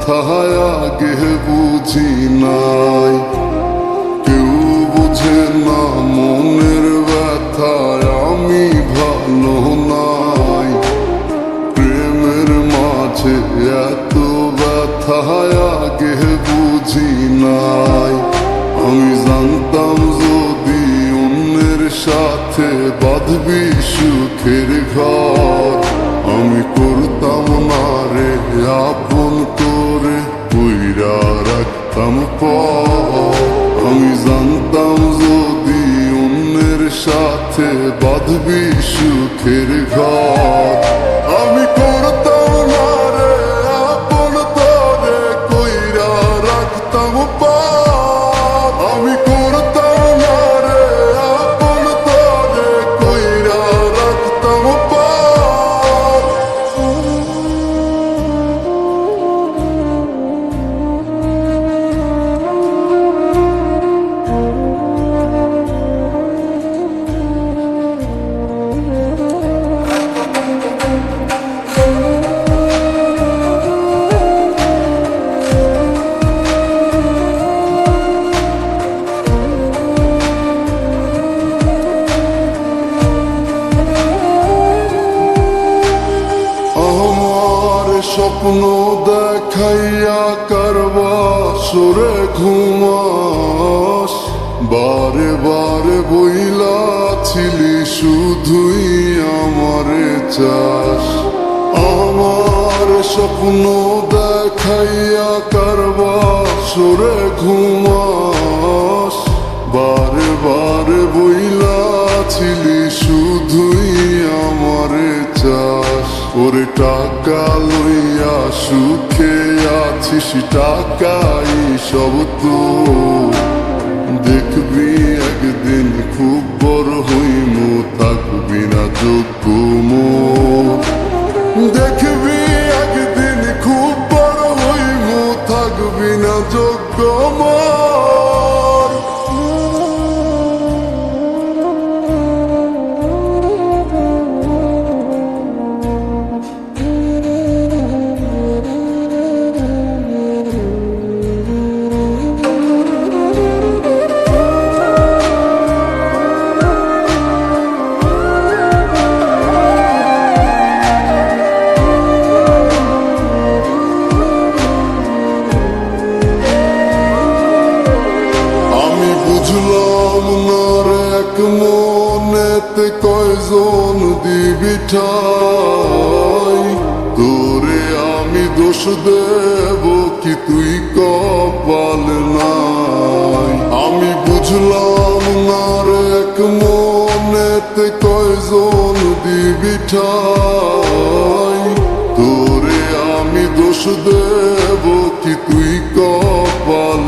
ব্যথায় আগে বুঝি নাই। কেউ বুঝে না মনের ব্যথায় আমি ভালো নাই। প্রেমের মাঝে এত ব্যথায় আগে বুঝি নাই। আমি জানতাম যদি অন্যের সাথে বাঁধবি সুখের ঘর, আমি করতাম না রে আপন করে কইরা রাখতাম পর। আমি জানতাম যদি অন্যের সাথে বাঁধবি সুখের ঘর, আমি করতাম না রে আপন করে কইরা রাখতাম পর। আমি করতাম না রে আপন করে কইরা রাখতাম পর। স্বপ্ন দেখাইয়া কারবাসরে ঘুমাস, বারে বারে বইলাছিলি শুধুই আমারে চাস। আমার স্বপ্ন দেখাইয়া কারবাসরে ঘুমাস, বারে বারে বইলাছিলি শুধুই আমারে চাস। ওরে টাকা লইয়া সুখে আছিস, টাকাই সব তো। দেখবি একদিন খুব বড় হইমু, থাকবি না যোগ্য মোর। দেখবি একদিন খুব বড় হইমু, থাকবি না যোগ্য মোর। বুঝলাম না রে এক মনেতে কয়জন দিবি ঠাই। তোরে আমি দোষ দেব কি তুই কপাল নাই। আমি বুঝলাম না রে এক মনেতে কয়জন দিবি ঠাই। তোরে আমি দোষ দেব কি তুই কপাল